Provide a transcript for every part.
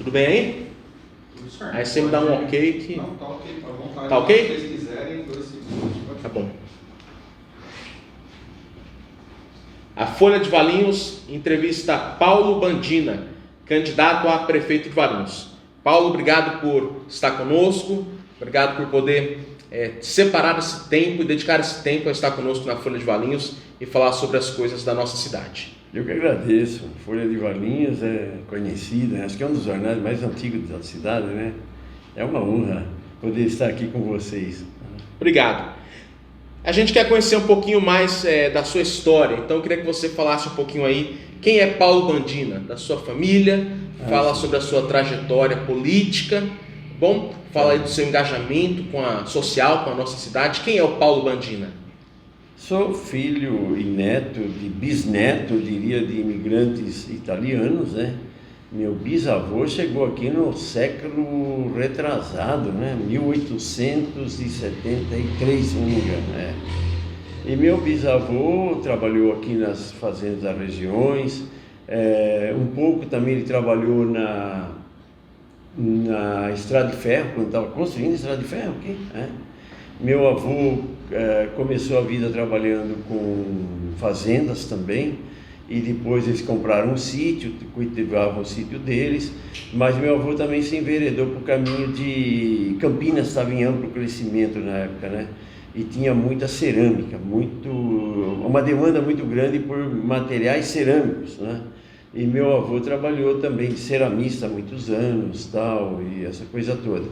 Tudo bem aí? Tudo certo. Aí você me dá um ok que... Não, tá ok, tá à vontade. Tá ok? Se vocês quiserem, 2 segundos. Pode... Tá bom. A Folha de Valinhos entrevista Paulo Bandina, candidato a prefeito de Valinhos. Paulo, obrigado por estar conosco, obrigado por poder separar esse tempo e dedicar esse tempo a estar conosco na Folha de Valinhos e falar sobre as coisas da nossa cidade. Eu que agradeço. Folha de Valinhos é conhecida, acho que é um dos jornais mais antigos da cidade, né? É uma honra poder estar aqui com vocês. Obrigado. A gente quer conhecer um pouquinho mais da sua história, então eu queria que você falasse um pouquinho aí quem é Paulo Bandina, da sua família, fala sobre a sua trajetória política, bom? Fala aí do seu engajamento social com a nossa cidade. Quem é o Paulo Bandina? Sou filho e neto de bisneto, eu diria, de imigrantes italianos, né? Meu bisavô chegou aqui no século retrasado, né? 1873, se não me engano, né? E meu bisavô trabalhou aqui nas fazendas das regiões, um pouco também ele trabalhou na estrada de ferro, quando estava construindo a estrada de ferro aqui, né? Meu avô começou a vida trabalhando com fazendas também, e depois eles compraram um sítio, cultivavam o sítio deles, mas meu avô também se enveredou para o caminho de Campinas, estava em amplo crescimento na época, né? E tinha muita cerâmica, uma demanda muito grande por materiais cerâmicos, né? E meu avô trabalhou também de ceramista há muitos anos, tal, e essa coisa toda.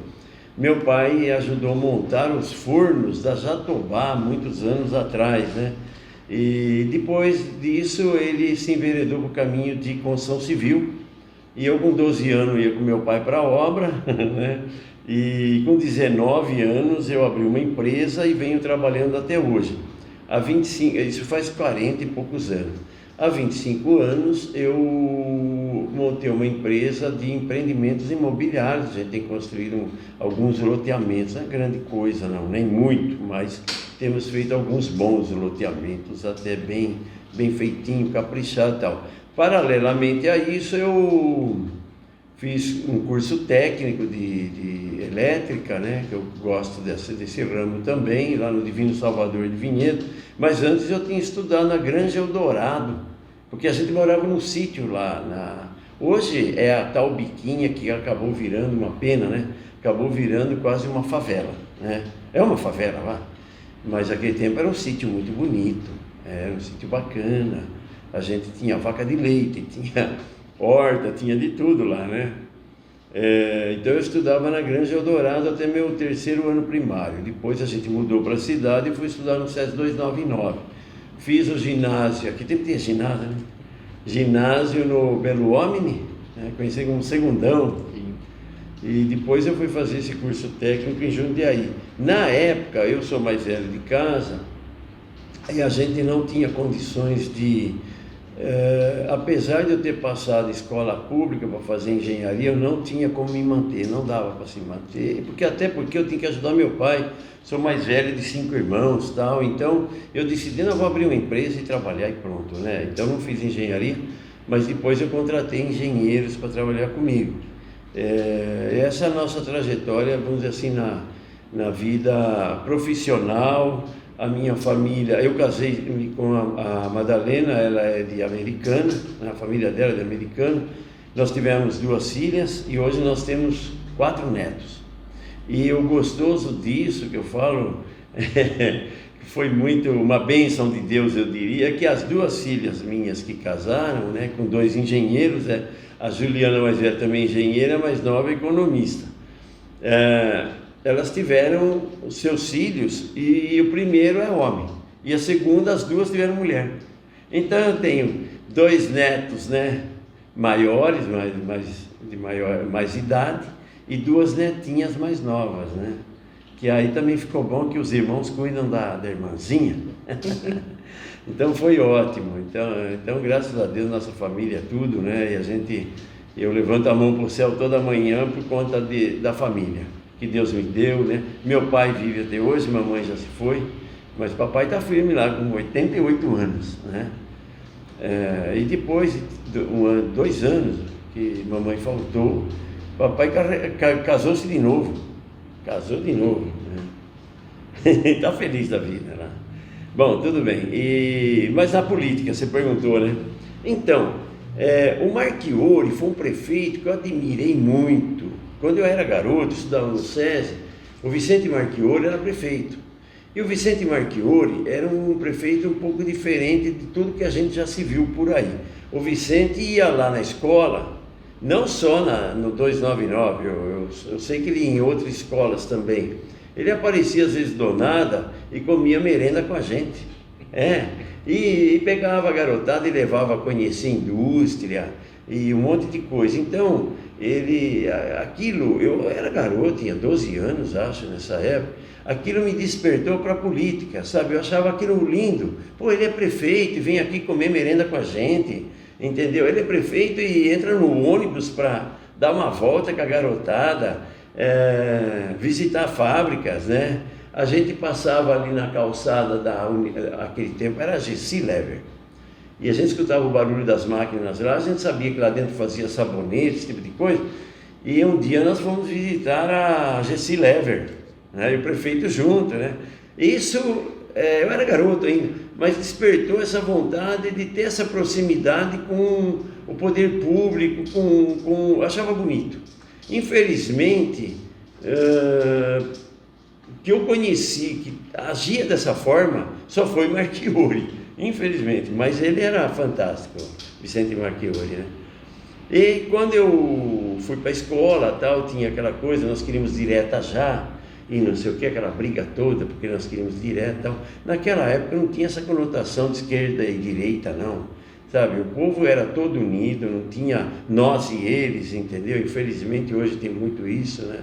Meu pai ajudou a montar os fornos da Jatobá muitos anos atrás, né? E depois disso ele se enveredou para o caminho de construção civil. E eu com 12 anos ia com meu pai para a obra, né? E com 19 anos eu abri uma empresa e venho trabalhando até hoje. Há 25, isso faz 40 e poucos anos. Há 25 anos eu montei uma empresa de empreendimentos imobiliários. A gente tem construído alguns loteamentos, não é grande coisa não, nem muito, mas temos feito alguns bons loteamentos, até bem feitinho, caprichado e tal. Paralelamente a isso eu fiz um curso técnico de elétrica, né, que eu gosto desse ramo também, lá no Divino Salvador de Vinhedo, mas antes eu tinha estudado na Granja Eldorado, porque a gente morava num sítio lá, hoje é a tal Biquinha, que acabou virando uma pena, né, acabou virando quase uma favela, né, é uma favela lá, mas naquele tempo era um sítio muito bonito, era um sítio bacana, a gente tinha vaca de leite, tinha horta, tinha de tudo lá, né? Então eu estudava na Granja Eldorado até meu 3º ano primário. Depois a gente mudou para a cidade e fui estudar no SESI 299. Fiz o ginásio, aqui sempre tinha ginásio, né? Ginásio no Belo Homem, né? Conheci como Segundão. E depois eu fui fazer esse curso técnico em Jundiaí. Na época, eu sou mais velho de casa, e a gente não tinha condições de... apesar de eu ter passado escola pública para fazer engenharia, eu não tinha como me manter, não dava para se manter, até porque eu tinha que ajudar meu pai, sou mais velho de 5 irmãos, tal, então eu decidi, não, vou abrir uma empresa e trabalhar e pronto, né? Então não fiz engenharia, mas depois eu contratei engenheiros para trabalhar comigo. Essa é a nossa trajetória, vamos dizer assim, na vida profissional. A minha família, eu casei com a Madalena, ela é de Americana, a família dela é de Americana. Nós tivemos 2 filhas e hoje nós temos 4 netos. E o gostoso disso que eu falo, foi muito uma bênção de Deus, eu diria, que as 2 filhas minhas que casaram, né, com 2 engenheiros, a Juliana mais velha também engenheira, mais nova economista. Elas tiveram os seus filhos e o primeiro é homem e a segunda, as 2 tiveram mulher. Então eu tenho 2 netos, né, maiores, mais idade, e 2 netinhas mais novas, né, que aí também ficou bom que os irmãos cuidam da irmãzinha. Então foi ótimo. Então graças a Deus nossa família é tudo, né, e eu levanto a mão para o céu toda manhã por conta da família que Deus me deu, né? Meu pai vive até hoje, mamãe já se foi, mas papai está firme lá com 88 anos, né? E depois de 2 anos que mamãe faltou, Papai casou-se de novo. Casou de novo. Né? Está feliz da vida lá. Bom, tudo bem. Mas na política, você perguntou, né? Então, o Marchiori foi um prefeito que eu admirei muito. Quando eu era garoto, estudava no SESI, o Vicente Marchiori era prefeito. E o Vicente Marchiori era um prefeito um pouco diferente de tudo que a gente já se viu por aí. O Vicente ia lá na escola, não só no 299, eu sei que ele ia em outras escolas também. Ele aparecia às vezes do nada e comia merenda com a gente. E pegava a garotada e levava a conhecer indústria e um monte de coisa. Então, eu era garoto, tinha 12 anos, acho, nessa época. Aquilo me despertou para a política, sabe? Eu achava aquilo lindo. Pô, ele é prefeito e vem aqui comer merenda com a gente, entendeu? Ele é prefeito e entra no ônibus para dar uma volta com a garotada, visitar fábricas, né? A gente passava ali na calçada aquele tempo, era a Gessi Lever. E a gente escutava o barulho das máquinas lá, a gente sabia que lá dentro fazia sabonete, esse tipo de coisa. E um dia nós fomos visitar a Gessi Lever, né? E o prefeito junto, né? Isso, eu era garoto ainda, mas despertou essa vontade de ter essa proximidade com o poder público, eu achava bonito. Infelizmente, que eu conheci, que agia dessa forma, só foi Marchiori, infelizmente, mas ele era fantástico, Vicente Marchiori, né? E quando eu fui para a escola, tal, tinha aquela coisa, nós queríamos direta já, e não sei o que, aquela briga toda, porque nós queríamos direto, tal. Naquela época não tinha essa conotação de esquerda e direita, não, sabe? O povo era todo unido, não tinha nós e eles, entendeu? Infelizmente hoje tem muito isso, né?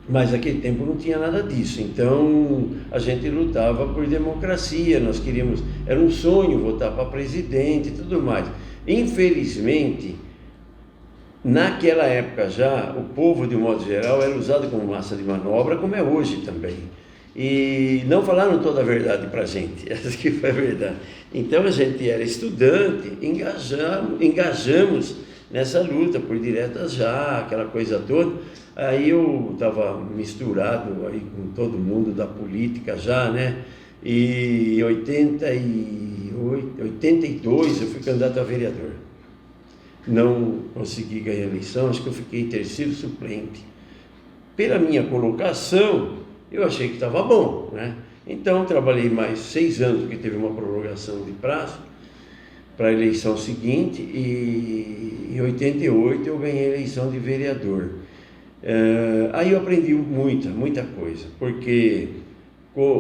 Mas naquele tempo não tinha nada disso, então a gente lutava por democracia, nós queríamos, era um sonho votar para presidente e tudo mais. Infelizmente, naquela época já, o povo de um modo geral era usado como massa de manobra, como é hoje também. E não falaram toda a verdade para a gente, essa que foi a verdade. Então a gente era estudante, engajamos nessa luta por diretas já, aquela coisa toda. Aí eu estava misturado aí com todo mundo da política já, né? E em 82 eu fui candidato a vereador. Não consegui ganhar a eleição, acho que eu fiquei terceiro suplente. Pela minha colocação, eu achei que estava bom, né? Então trabalhei mais 6 anos, porque teve uma prorrogação de prazo para a eleição seguinte, e em 88 eu ganhei a eleição de vereador. Aí eu aprendi muita coisa, porque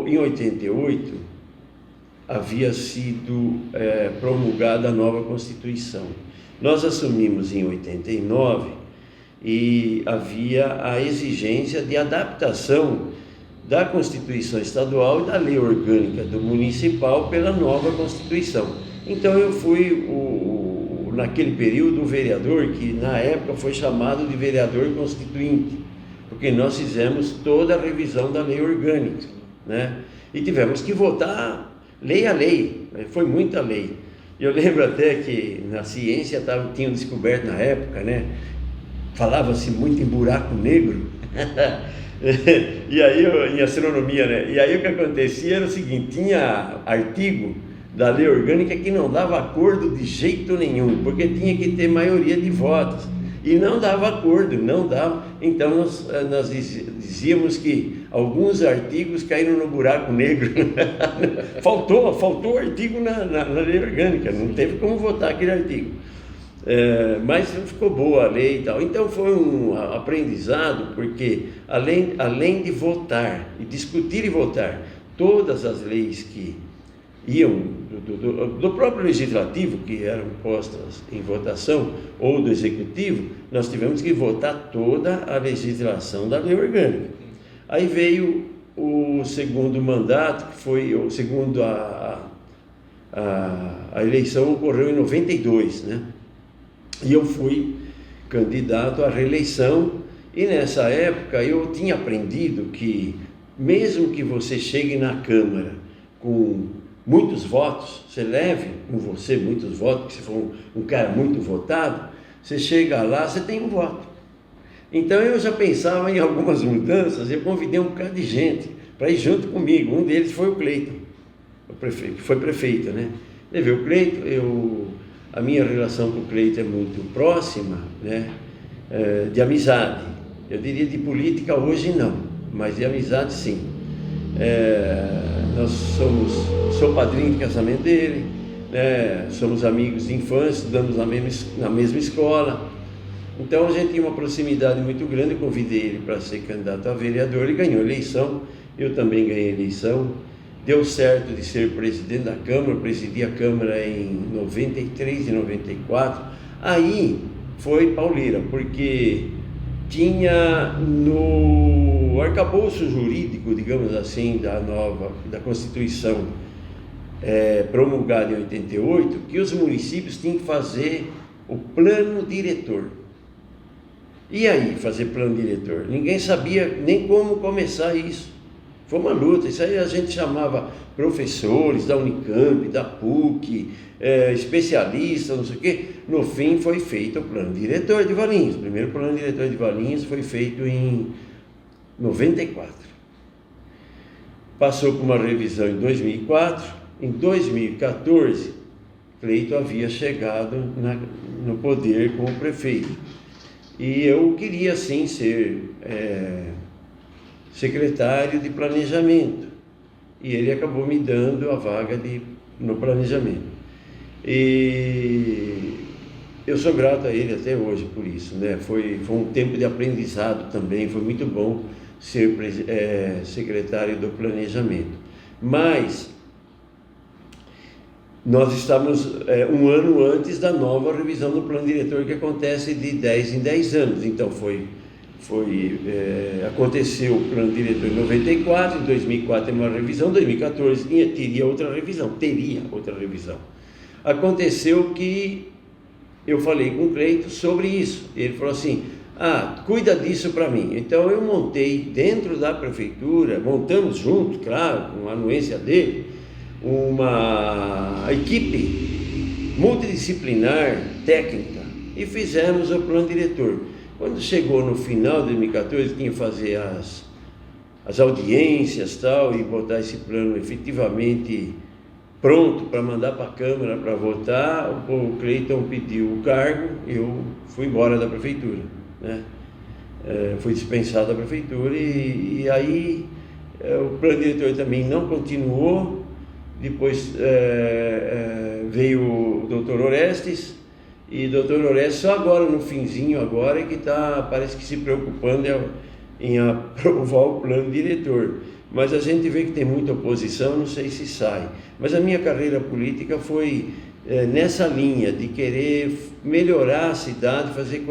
em 88 havia sido promulgada a nova Constituição. Nós assumimos em 89 e havia a exigência de adaptação da Constituição Estadual e da Lei Orgânica do Municipal pela nova Constituição. Então eu fui, naquele período, o vereador que na época foi chamado de vereador constituinte, porque nós fizemos toda a revisão da lei orgânica, né? E tivemos que votar lei a lei, foi muita lei. Eu lembro até que na ciência tinham descoberto na época, né? Falava-se muito em buraco negro, e aí em astronomia, né? E aí o que acontecia era o seguinte, tinha artigo da lei orgânica que não dava acordo de jeito nenhum, porque tinha que ter maioria de votos, e não dava acordo, não dava. Então nós dizíamos que alguns artigos caíram no buraco negro. faltou artigo na lei orgânica, não teve como votar aquele artigo. Mas ficou boa a lei e tal. Então foi um aprendizado, porque além de votar e discutir e votar todas as leis que iam do próprio legislativo, que eram postas em votação, ou do executivo, nós tivemos que votar toda a legislação da lei orgânica. Aí veio o segundo mandato, que foi o segundo, a eleição ocorreu em 92, né? E eu fui candidato à reeleição, e nessa época eu tinha aprendido que mesmo que você chegue na Câmara com muitos votos, você leve com você muitos votos, porque se for um cara muito votado, você chega lá, você tem um voto. Então eu já pensava em algumas mudanças, eu convidei um bocado de gente para ir junto comigo. Um deles foi o Cleiton, o prefeito, que foi prefeito, né? Levei o Cleiton, a minha relação com o Cleiton é muito próxima, né? De amizade. Eu diria de política hoje não, mas de amizade sim. Sou padrinho de casamento dele, né? Somos amigos de infância, estudamos na mesma escola. Então a gente tinha uma proximidade muito grande. Eu convidei ele para ser candidato a vereador, ele ganhou a eleição, eu também ganhei a eleição. Deu certo de ser presidente da Câmara, presidi a Câmara em 93 e 94. Aí foi pauleira, porque tinha no arcabouço jurídico, digamos assim, da Constituição promulgada em 88, que os municípios tinham que fazer o plano diretor. E aí, fazer plano diretor? Ninguém sabia nem como começar isso. Foi uma luta. Isso aí a gente chamava professores da Unicamp, da PUC, especialistas, não sei o quê. No fim foi feito o plano diretor de Valinhos. O primeiro plano diretor de Valinhos foi feito em 94. Passou por uma revisão em 2004. Em 2014, Cleiton havia chegado no poder como prefeito. E eu queria, sim, ser secretário de planejamento. E ele acabou me dando a vaga no planejamento. E eu sou grato a ele até hoje por isso, né? Foi um tempo de aprendizado também, foi muito bom ser secretário do planejamento. Mas nós estamos um ano antes da nova revisão do plano diretor, que acontece de 10 em 10 anos. Então aconteceu o plano diretor em 94, em 2004 tem uma revisão, em 2014 teria outra revisão. Aconteceu que eu falei com o Cleiton sobre isso. Ele falou assim: cuida disso para mim. Então eu montei dentro da prefeitura, montamos juntos, claro, com a anuência dele, uma equipe multidisciplinar, técnica, e fizemos o plano diretor. Quando chegou no final de 2014, tinha que fazer as audiências tal, e botar esse plano efetivamente pronto para mandar para a Câmara para votar. O Cleiton pediu o cargo, eu fui embora da prefeitura, né? Fui dispensado da prefeitura e aí o plano diretor também não continuou. Depois veio o Dr. Orestes, e o Dr. Orestes só agora, no finzinho agora, é que parece que se preocupando em aprovar o plano diretor. Mas a gente vê que tem muita oposição, não sei se sai. Mas a minha carreira política foi nessa linha de querer melhorar a cidade, fazer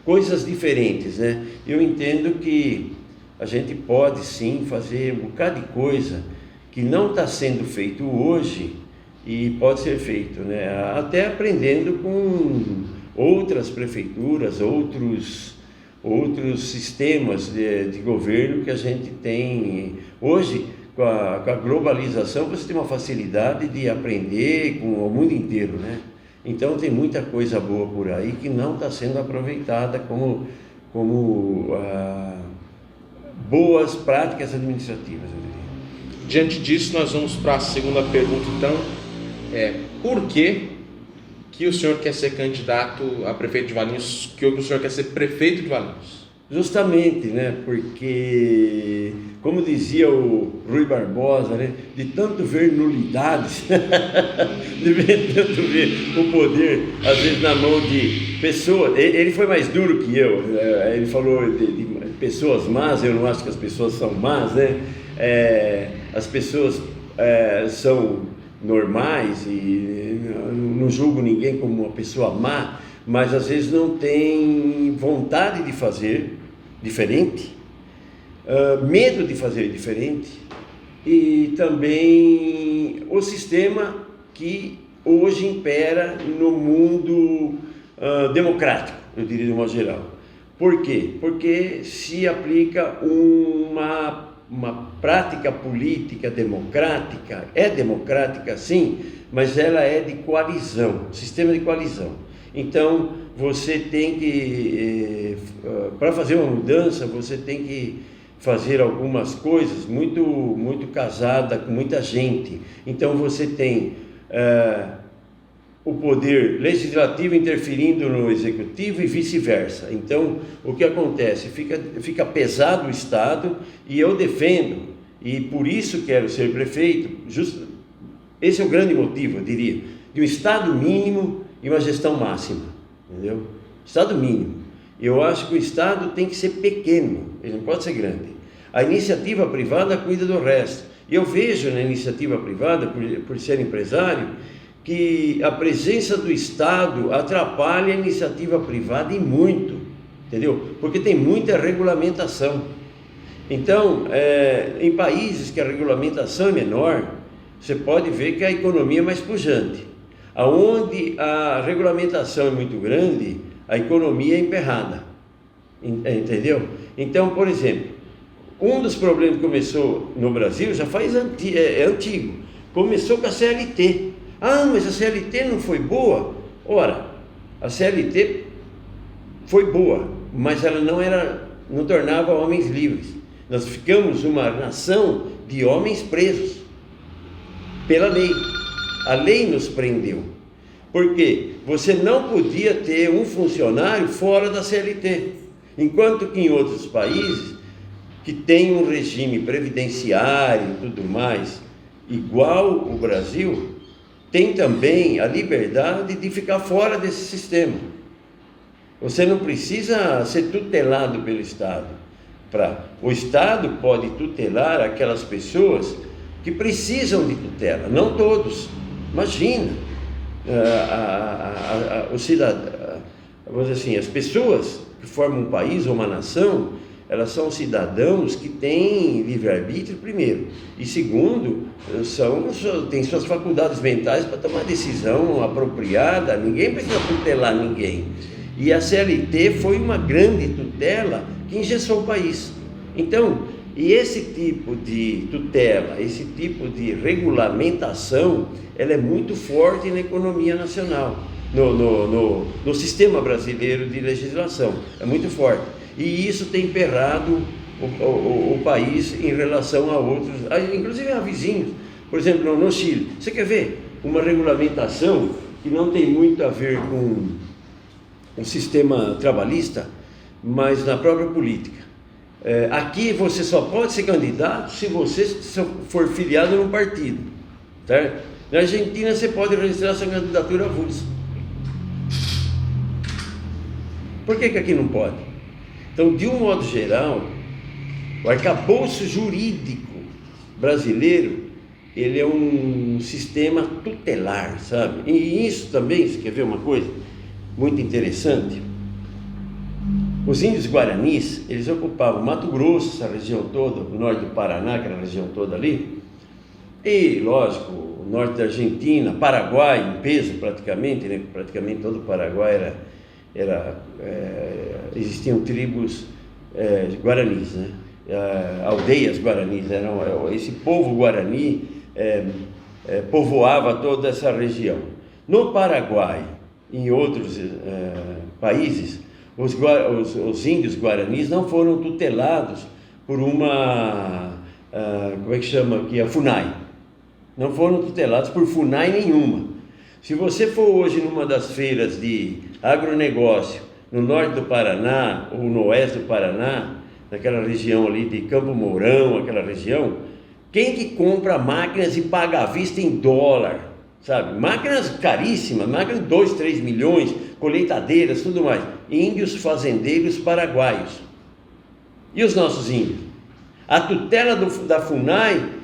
coisas diferentes, né? Eu entendo que a gente pode sim fazer um bocado de coisa que não está sendo feito hoje e pode ser feito, né? Até aprendendo com outras prefeituras, outros sistemas de governo que a gente tem. Hoje, com a globalização, você tem uma facilidade de aprender com o mundo inteiro, né? Então tem muita coisa boa por aí que não está sendo aproveitada como boas práticas administrativas, eu diria. Diante disso, nós vamos para a segunda pergunta, então. Por que o senhor quer ser candidato a prefeito de Valinhos, que o senhor quer ser prefeito de Valinhos? Justamente, né? Porque, como dizia o Rui Barbosa, né? De tanto ver nulidades, de tanto ver o poder, às vezes, na mão de pessoas. Ele foi mais duro que eu, ele falou de pessoas más. Eu não acho que as pessoas são más, né? As pessoas são normais e não julgo ninguém como uma pessoa má, mas às vezes não tem vontade de fazer diferente, medo de fazer diferente, e também o sistema que hoje impera no mundo democrático, eu diria de modo geral. Por quê? Porque se aplica uma prática política democrática, é democrática sim, mas ela é de coalizão, sistema de coalizão. Então, você tem que, para fazer uma mudança, você tem que fazer algumas coisas muito casada com muita gente. Então, você tem o poder legislativo interferindo no executivo e vice-versa. Então, o que acontece? Fica pesado o Estado, e eu defendo, e por isso quero ser prefeito, esse é o grande motivo, eu diria, de um Estado mínimo e uma gestão máxima, entendeu? Estado mínimo. Eu acho que o Estado tem que ser pequeno, ele não pode ser grande. A iniciativa privada cuida do resto. E eu vejo na iniciativa privada, por ser empresário, que a presença do Estado atrapalha a iniciativa privada e muito, entendeu? Porque tem muita regulamentação. Então, em países que a regulamentação é menor, você pode ver que a economia é mais pujante. Aonde a regulamentação é muito grande, a economia é emperrada, entendeu? Então, por exemplo, um dos problemas que começou no Brasil já é antigo, começou com a CLT. Ah, mas a CLT não foi boa? Ora, a CLT foi boa, mas ela não tornava homens livres. Nós ficamos uma nação de homens presos pela lei. A lei nos prendeu. Porque você não podia ter um funcionário fora da CLT. Enquanto que em outros países, que tem um regime previdenciário e tudo mais, igual o Brasil, tem também a liberdade de ficar fora desse sistema. Você não precisa ser tutelado pelo Estado. O Estado pode tutelar aquelas pessoas que precisam de tutela, não todos. Imagina, o cidadão, vamos dizer assim, as pessoas que formam um país ou uma nação, elas são cidadãos que têm livre-arbítrio, primeiro, e segundo, têm suas faculdades mentais para tomar decisão apropriada. Ninguém precisa tutelar ninguém. E a CLT foi uma grande tutela que engessou o país. Então, e esse tipo de tutela, esse tipo de regulamentação, ela é muito forte na economia nacional, no sistema brasileiro de legislação, é muito forte. E isso tem emperrado o país em relação a outros, inclusive a vizinhos. Por exemplo, no Chile, você quer ver uma regulamentação que não tem muito a ver com o sistema trabalhista, mas na própria política. Aqui você só pode ser candidato se você for filiado num partido, certo? Na Argentina você pode registrar sua candidatura avulsa. Por que aqui não pode? Então, de um modo geral, o arcabouço jurídico brasileiro, ele é um sistema tutelar, sabe? E isso também, você quer ver uma coisa muito interessante? Os índios guaranis, eles ocupavam Mato Grosso, essa região toda, o norte do Paraná, aquela região toda ali, e, lógico, o norte da Argentina, Paraguai, em peso praticamente, né? Praticamente todo o Paraguai existiam tribos guaranis, né? Aldeias guaranis, esse povo guarani povoava toda essa região. No Paraguai e em outros países, os índios guaranis não foram tutelados por uma, como é que chama aqui, a FUNAI. Não foram tutelados por FUNAI nenhuma. Se você for hoje numa das feiras de agronegócio, no norte do Paraná ou no oeste do Paraná, naquela região ali de Campo Mourão, aquela região, quem que compra máquinas e paga à vista em dólar, sabe? Máquinas caríssimas, máquinas de 2, 3 milhões, colheitadeiras, tudo mais. Índios fazendeiros paraguaios. E os nossos índios? A tutela da FUNAI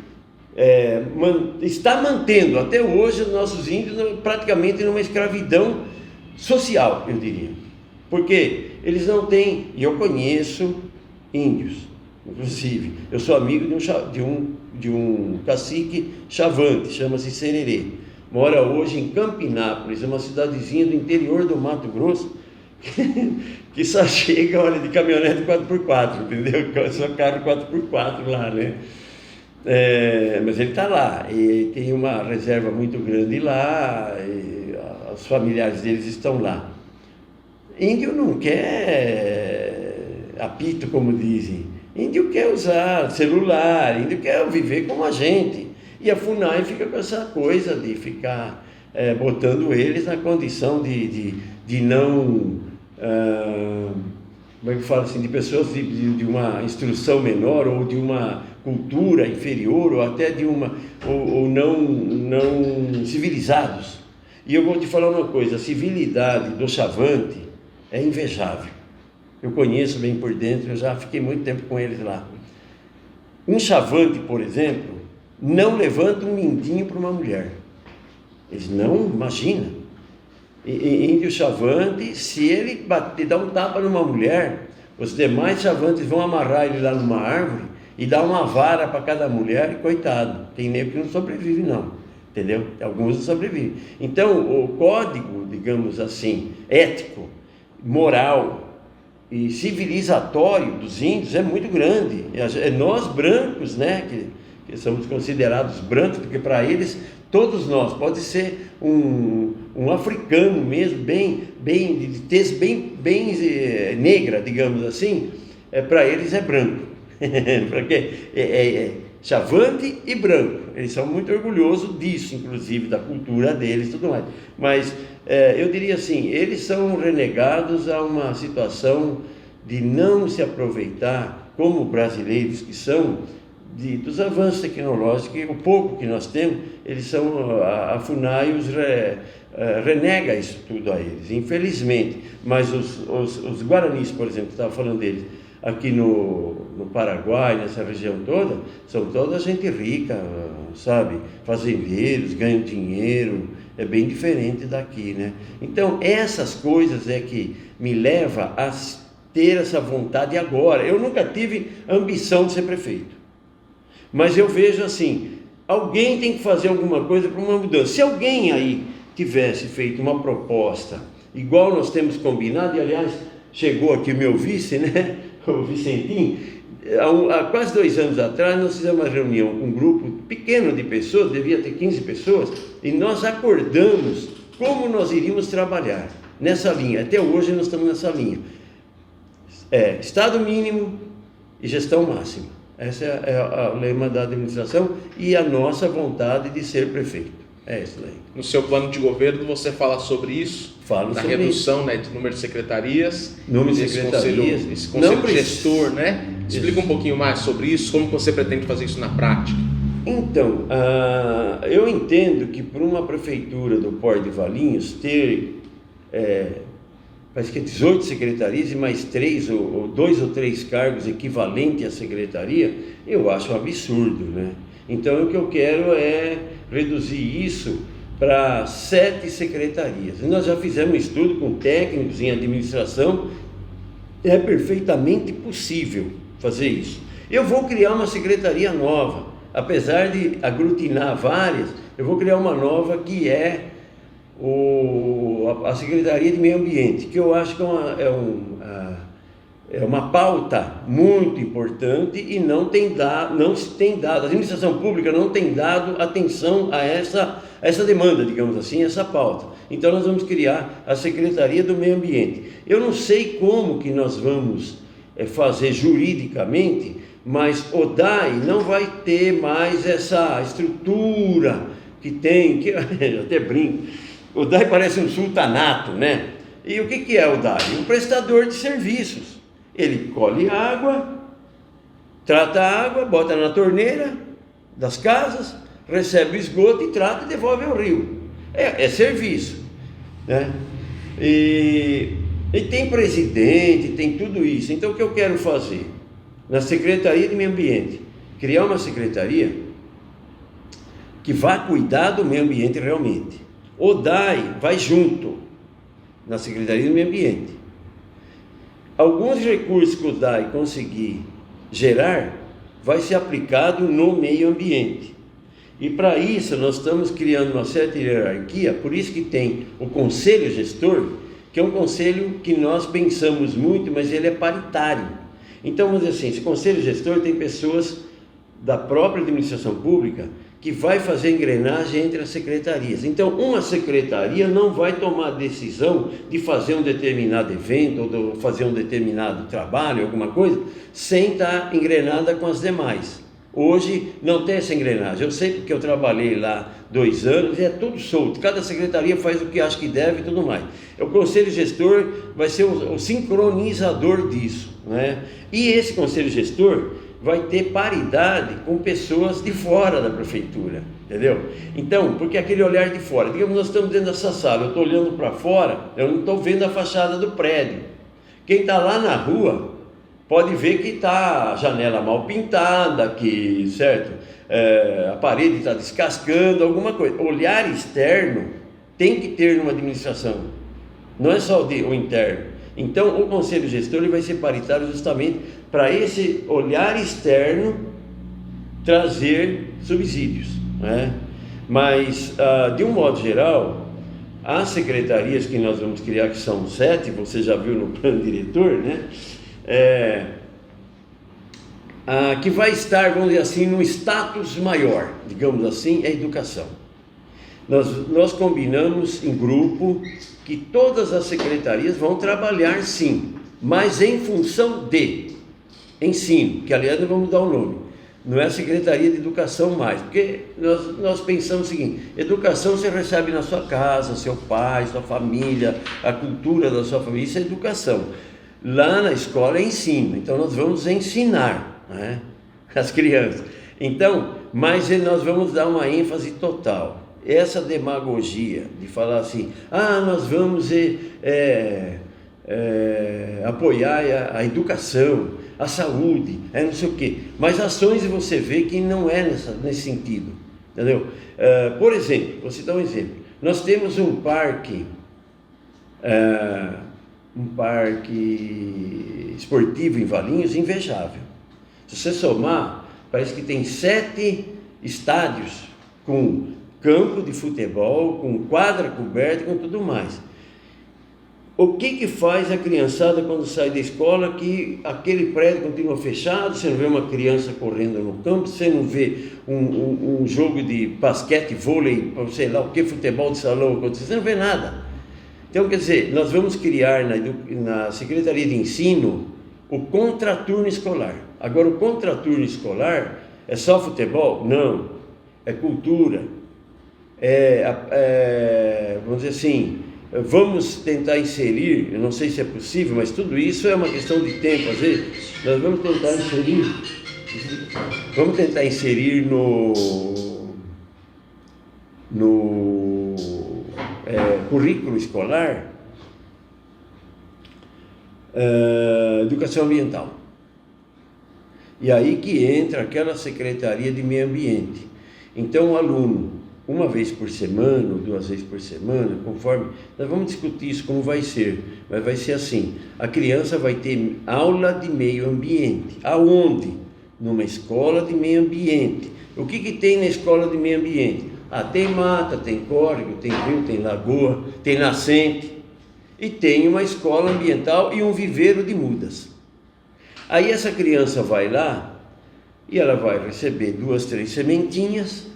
está mantendo até hoje os nossos índios praticamente numa escravidão social, eu diria. Porque eles não têm, e eu conheço índios, inclusive, eu sou amigo de um cacique chavante, chama-se Sererê, mora hoje em Campinápolis, uma cidadezinha do interior do Mato Grosso, que só chega, olha, de caminhonete 4x4, entendeu? Só carro 4x4 lá, né? Mas ele está lá, e tem uma reserva muito grande lá, e os familiares deles estão lá. Índio não quer apito, como dizem. Índio quer usar celular, índio quer viver como a gente. E a FUNAI fica com essa coisa de ficar botando eles na condição de não... como é que fala assim? De pessoas de uma instrução menor ou de uma cultura inferior ou até de uma... ou não civilizados. E eu vou te falar uma coisa, a civilidade do Chavante é invejável. Eu conheço bem por dentro, eu já fiquei muito tempo com eles lá. Um Chavante, por exemplo, não levanta um mindinho para uma mulher. Eles não, imagina. Índio Chavante, se ele dar um tapa numa mulher, os demais Chavantes vão amarrar ele lá numa árvore e dar uma vara para cada mulher, e coitado, tem nego que não sobrevive não, entendeu? Alguns não sobrevivem. Então, o código, digamos assim, ético, moral e civilizatório dos índios é muito grande. Nós brancos, né, que somos considerados brancos, porque para eles, todos nós, pode ser um africano mesmo, de tez bem negra, digamos assim, para eles é branco, porque Chavante e branco, eles são muito orgulhosos disso, inclusive da cultura deles e tudo mais, mas eu diria assim, eles são renegados a uma situação de não se aproveitar como brasileiros que são, dos avanços tecnológicos, o pouco que nós temos, eles são, a FUNAI renega isso tudo a eles, infelizmente. Mas os guaranis, por exemplo, que estava falando deles, aqui no Paraguai, nessa região toda, são toda gente rica, sabe? Fazendeiros, ganham dinheiro, é bem diferente daqui, né? Então, essas coisas é que me leva a ter essa vontade agora. Eu nunca tive ambição de ser prefeito. Mas eu vejo assim, alguém tem que fazer alguma coisa para uma mudança. Se alguém aí tivesse feito uma proposta, igual nós temos combinado, e aliás, chegou aqui o meu vice, né, o Vicentinho, há quase 2 anos atrás nós fizemos uma reunião com um grupo pequeno de pessoas, devia ter 15 pessoas, e nós acordamos como nós iríamos trabalhar nessa linha. Até hoje nós estamos nessa linha. Estado mínimo e gestão máxima. Esse é o lema da administração e a nossa vontade de ser prefeito. É isso aí. No seu plano de governo você fala sobre isso? Falo da sobre redução isso. Né, de número de secretarias. Número de secretarias. Esse conselho gestor, né? Explica um pouquinho mais sobre isso, como você pretende fazer isso na prática. Então, eu entendo que para uma prefeitura do Porto de Valinhos ter... parece que 18 secretarias e mais 2 ou 3 cargos equivalentes à secretaria, eu acho um absurdo, né? Então, o que eu quero é reduzir isso para 7 secretarias. E nós já fizemos um estudo com técnicos em administração, é perfeitamente possível fazer isso. Eu vou criar uma secretaria nova, apesar de aglutinar várias, eu vou criar uma nova que é a Secretaria de Meio Ambiente, que eu acho que é uma pauta muito importante e não se tem dado, a administração pública não tem dado atenção a essa demanda, digamos assim, essa pauta. Então nós vamos criar a Secretaria do Meio Ambiente. Eu não sei como que nós vamos fazer juridicamente, mas o DAI não vai ter mais essa estrutura que tem, que eu até brinco. O DAI parece um sultanato, né? E o que é o DAI? Um prestador de serviços. Ele colhe água, trata a água, bota na torneira das casas, recebe o esgoto e trata e devolve ao rio. É serviço, né? E tem presidente, tem tudo isso. Então o que eu quero fazer? Na Secretaria de Meio Ambiente, criar uma secretaria que vá cuidar do meio ambiente realmente. O DAI vai junto na Secretaria do Meio Ambiente. Alguns recursos que o DAI conseguir gerar, vai ser aplicado no meio ambiente. E para isso nós estamos criando uma certa hierarquia, por isso que tem o Conselho Gestor, que é um conselho que nós pensamos muito, mas ele é paritário. Então vamos dizer assim, esse Conselho Gestor tem pessoas da própria administração pública que vai fazer engrenagem entre as secretarias. Então, uma secretaria não vai tomar decisão de fazer um determinado evento ou de fazer um determinado trabalho, alguma coisa, sem estar engrenada com as demais. Hoje não tem essa engrenagem. Eu sei porque eu trabalhei lá 2 anos e é tudo solto. Cada secretaria faz o que acha que deve e tudo mais. O conselho gestor vai ser o sincronizador disso, né? E esse conselho gestor vai ter paridade com pessoas de fora da prefeitura, entendeu? Então, porque aquele olhar de fora, digamos, nós estamos dentro dessa sala, eu estou olhando para fora, eu não estou vendo a fachada do prédio. Quem está lá na rua pode ver que está a janela mal pintada, que, certo? A parede está descascando, alguma coisa. Olhar externo tem que ter numa administração, não é só o interno. Então, o conselho gestor ele vai ser paritário justamente para esse olhar externo trazer subsídios, né? Mas, de um modo geral, as secretarias que nós vamos criar, que são 7, você já viu no plano diretor, né? Que vai estar, vamos dizer assim, num status maior, digamos assim, é a educação. Nós combinamos em grupo que todas as secretarias vão trabalhar sim, mas em função de ensino, que aliás nós vamos dar o nome, não é a Secretaria de Educação mais, porque nós pensamos o seguinte: educação você recebe na sua casa, seu pai, sua família, a cultura da sua família, isso é educação. Lá na escola é ensino, então nós vamos ensinar, né, as crianças. Então, mas nós vamos dar uma ênfase total. Essa demagogia de falar assim, nós vamos apoiar a educação, a saúde, não sei o quê. Mas ações você vê que não é nesse sentido, entendeu? Por exemplo, vou citar um exemplo. Nós temos um parque esportivo em Valinhos invejável. Se você somar, parece que tem 7 estádios com campo de futebol, com quadra coberta, com tudo mais. O que faz a criançada quando sai da escola, que aquele prédio continua fechado, você não vê uma criança correndo no campo, você não vê um jogo de basquete, vôlei, sei lá o que, futebol de salão, você não vê nada. Então, quer dizer, nós vamos criar na Secretaria de Ensino o contraturno escolar. Agora, o contraturno escolar é só futebol? Não, é cultura. Vamos dizer assim, vamos tentar inserir, eu não sei se é possível, mas tudo isso é uma questão de tempo. Às vezes nós vamos tentar inserir no currículo escolar educação ambiental. E aí que entra aquela Secretaria de Meio Ambiente. Então o aluno, uma vez por semana ou 2 vezes por semana, conforme, nós vamos discutir isso como vai ser, mas vai ser assim: a criança vai ter aula de meio ambiente. Aonde? Numa escola de meio ambiente. O que tem na escola de meio ambiente? Tem mata, tem córrego, tem rio, tem lagoa, tem nascente, e tem uma escola ambiental e um viveiro de mudas. Aí essa criança vai lá e ela vai receber 2, 3 sementinhas,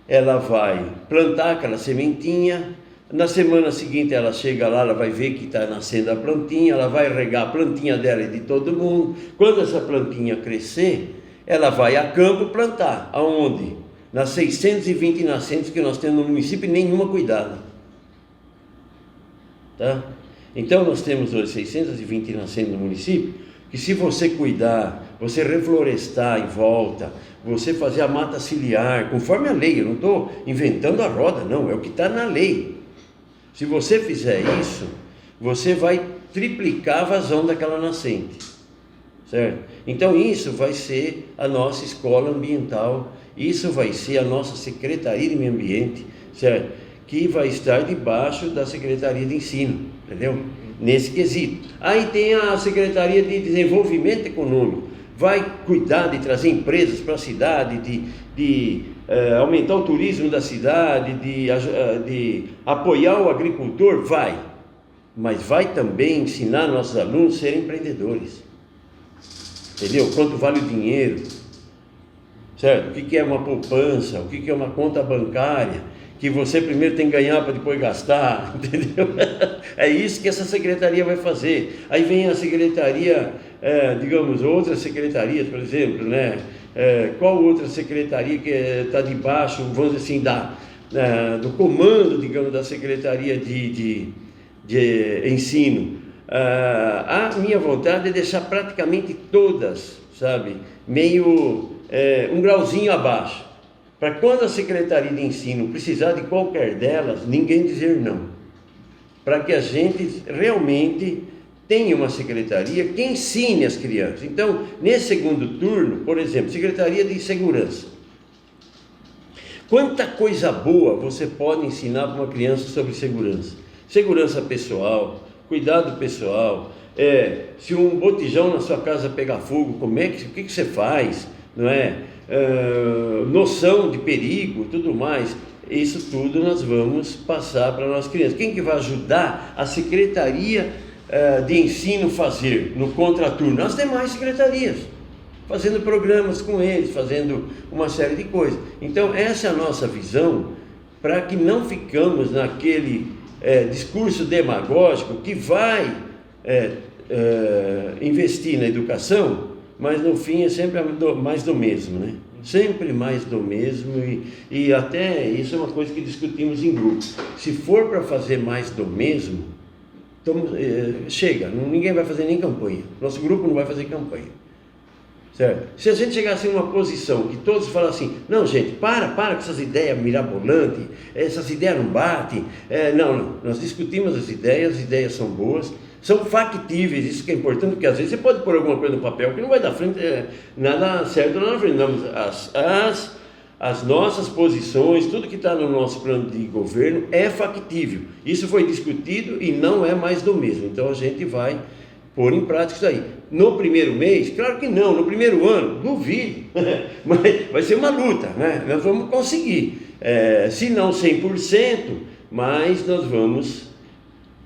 ela vai plantar aquela sementinha, na semana seguinte ela chega lá, ela vai ver que está nascendo a plantinha, ela vai regar a plantinha dela e de todo mundo. Quando essa plantinha crescer, ela vai a campo plantar. Aonde? Nas 620 nascentes que nós temos no município, e nenhuma cuidada. Tá? Então nós temos hoje 620 nascentes no município, que se você cuidar, você reflorestar em volta, você fazer a mata ciliar, conforme a lei, eu não estou inventando a roda, não, é o que está na lei. Se você fizer isso, você vai triplicar a vazão daquela nascente, certo? Então isso vai ser a nossa escola ambiental, isso vai ser a nossa Secretaria de Meio Ambiente, certo? Que vai estar debaixo da Secretaria de Ensino, entendeu? Nesse quesito. Aí tem a Secretaria de Desenvolvimento Econômico, vai cuidar de trazer empresas para a cidade, de aumentar o turismo da cidade, de apoiar o agricultor, vai. Mas vai também ensinar nossos alunos a serem empreendedores. Entendeu? Quanto vale o dinheiro? certo? O que é uma poupança, o que é uma conta bancária, que você primeiro tem que ganhar para depois gastar, entendeu? É isso que essa secretaria vai fazer. Aí vem a secretaria, digamos, outras secretarias, por exemplo, né? Qual outra secretaria que está debaixo, vamos dizer assim, do comando, digamos, da Secretaria de Ensino? A minha vontade é deixar praticamente todas, sabe, meio um grauzinho abaixo, para quando a Secretaria de Ensino precisar de qualquer delas, ninguém dizer não, para que a gente realmente tenha uma secretaria que ensine as crianças. Então, nesse segundo turno, por exemplo, Secretaria de Segurança. Quanta coisa boa você pode ensinar para uma criança sobre segurança? Segurança pessoal, cuidado pessoal, se um botijão na sua casa pegar fogo, o que você faz, não é? Noção de perigo, tudo mais. Isso tudo nós vamos passar para as nossas crianças. Quem que vai ajudar a Secretaria de Ensino fazer no contraturno? As demais secretarias, fazendo programas com eles, fazendo uma série de coisas. Então essa é a nossa visão, para que não ficamos naquele discurso demagógico que vai investir na educação, mas no fim é sempre mais do mesmo, né? Sempre mais do mesmo, e até isso é uma coisa que discutimos em grupo. Se for para fazer mais do mesmo, então, chega, ninguém vai fazer nem campanha, nosso grupo não vai fazer campanha, certo? Se a gente chegasse em uma posição que todos falassem, não gente, para com essas ideias mirabolantes, essas ideias não batem, não, nós discutimos as ideias são boas, são factíveis, isso que é importante, porque às vezes você pode pôr alguma coisa no papel que não vai dar frente, nada certo lá na frente. Não, as nossas posições, tudo que está no nosso plano de governo é factível, isso foi discutido e não é mais do mesmo, então a gente vai pôr em prática isso aí. No primeiro mês, claro que não, no primeiro ano, duvido, mas vai ser uma luta, né? Nós vamos conseguir, se não 100%, mas nós vamos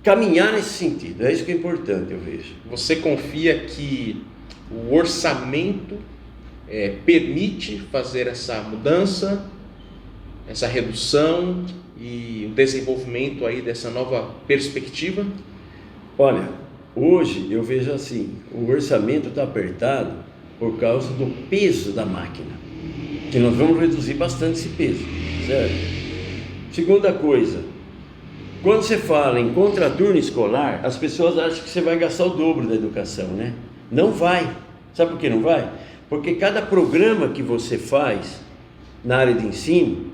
caminhar nesse sentido, é isso que é importante, eu vejo. Você confia que o orçamento permite fazer essa mudança, essa redução e o desenvolvimento aí dessa nova perspectiva? Olha, hoje eu vejo assim, o orçamento está apertado por causa do peso da máquina, que nós vamos reduzir bastante esse peso, certo? Segunda coisa, quando você fala em contraturno escolar, as pessoas acham que você vai gastar o dobro da educação, né? Não vai. Sabe por que não vai? Porque cada programa que você faz na área de ensino,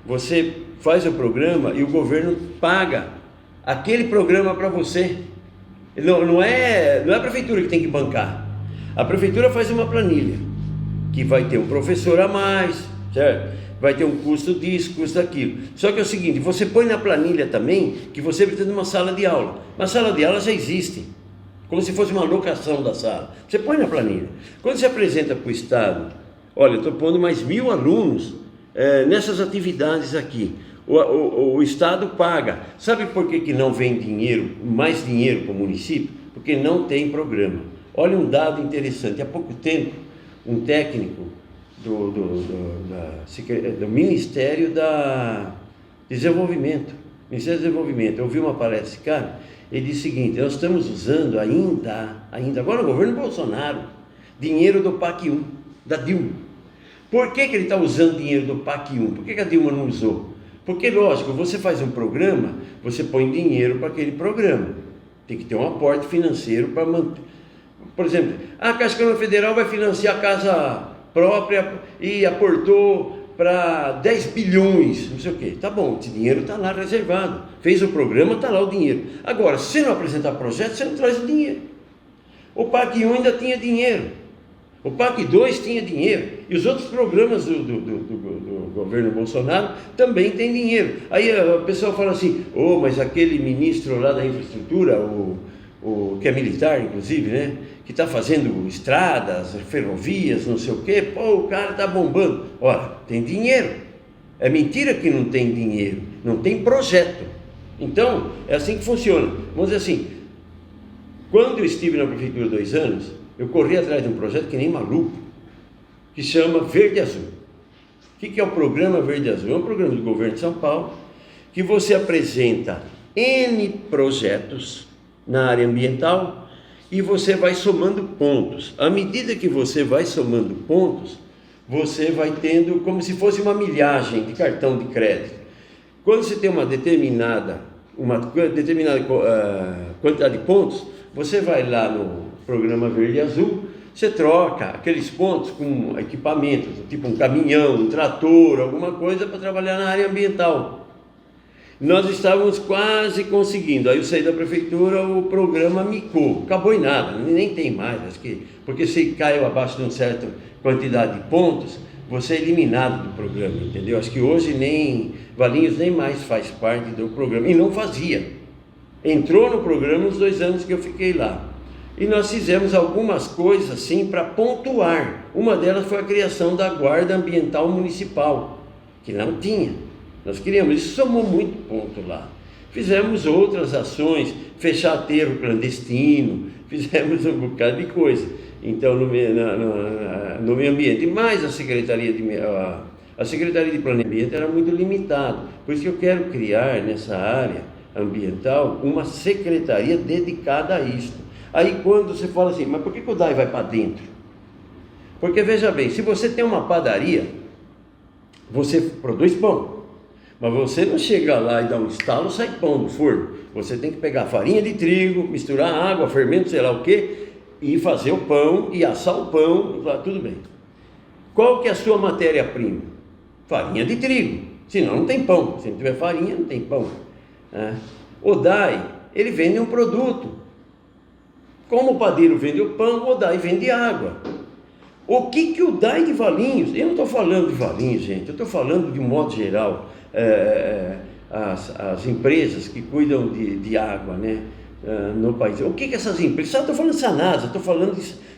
você faz o programa e o governo paga aquele programa para você. Não é a prefeitura que tem que bancar. A prefeitura faz uma planilha, que vai ter um professor a mais, certo? Vai ter um custo disso, custo daquilo. Só que é o seguinte, você põe na planilha também que você precisa de uma sala de aula. Uma sala de aula já existe, como se fosse uma locação da sala. Você põe na planilha. Quando você apresenta para o Estado, olha, eu estou pondo mais 1.000 alunos nessas atividades aqui. O Estado paga. Sabe por que não vem mais dinheiro para o município? Porque não tem programa. Olha um dado interessante. Há pouco tempo, um técnico do Ministério da Desenvolvimento, eu ouvi uma palestra desse cara, ele disse o seguinte, nós estamos usando ainda, agora no governo Bolsonaro, dinheiro do PAC 1, da Dilma. Por que ele está usando dinheiro do PAC 1? Por que a Dilma não usou? Porque, lógico, você faz um programa, você põe dinheiro para aquele programa, tem que ter um aporte financeiro para manter. Por exemplo, a Caixa Econômica Federal vai financiar a casa própria e aportou para 10 bilhões, não sei o que. Tá bom, esse dinheiro está lá reservado. Fez o programa, está lá o dinheiro. Agora, se você não apresentar projeto, você não traz o dinheiro. O PAC 1 ainda tinha dinheiro. O PAC 2 tinha dinheiro. E os outros programas do governo Bolsonaro também têm dinheiro. Aí a pessoa fala assim, mas aquele ministro lá da infraestrutura, o que é militar, inclusive, né? Que está fazendo estradas, ferrovias, não sei o quê, o cara está bombando. Ora, tem dinheiro. É mentira que não tem dinheiro, não tem projeto. Então, é assim que funciona. Vamos dizer assim, quando eu estive na prefeitura 2 anos, eu corri atrás de um projeto que nem maluco, que chama Verde Azul. que é o Programa Verde Azul? É um programa do governo de São Paulo que você apresenta N projetos na área ambiental e você vai somando pontos. À medida que você vai somando pontos, você vai tendo como se fosse uma milhagem de cartão de crédito. Quando você tem uma determinada quantidade de pontos, você vai lá no Programa Verde Azul, você troca aqueles pontos com equipamentos, tipo um caminhão, um trator, alguma coisa para trabalhar na área ambiental. Nós estávamos quase conseguindo, aí eu saí da prefeitura, o programa micou, acabou em nada, nem tem mais, acho que, porque se caiu abaixo de uma certa quantidade de pontos, você é eliminado do programa, entendeu? Acho que hoje nem Valinhos nem mais faz parte do programa, e não fazia. Entrou no programa nos 2 anos que eu fiquei lá. E nós fizemos algumas coisas assim para pontuar. Uma delas foi a criação da Guarda Ambiental Municipal, que não tinha. Nós queríamos, isso somou muito ponto lá. Fizemos outras ações, fechar aterro clandestino, fizemos um bocado de coisa. Então, no meio ambiente, mas a Secretaria de Planejamento Ambiente era muito limitada. Por isso que eu quero criar nessa área ambiental uma secretaria dedicada a isso. Aí quando você fala assim, mas por que o DAI vai para dentro? Porque veja bem, se você tem uma padaria, você produz pão, mas você não chega lá e dá um estalo e sai pão do forno. Você tem que pegar farinha de trigo, misturar água, fermento, sei lá o que, e fazer o pão, e assar o pão, tudo bem. Qual que é a sua matéria-prima? Farinha de trigo, senão não tem pão. Se não tiver farinha, não tem pão. O DAI, ele vende um produto. Como o padeiro vende o pão, o DAI vende água. O que o DAI de Valinhos, eu não estou falando de Valinhos, gente, eu estou falando de um modo geral, as empresas que cuidam de água, né, no país. O que essas empresas, estou falando de Sanasa, estou falando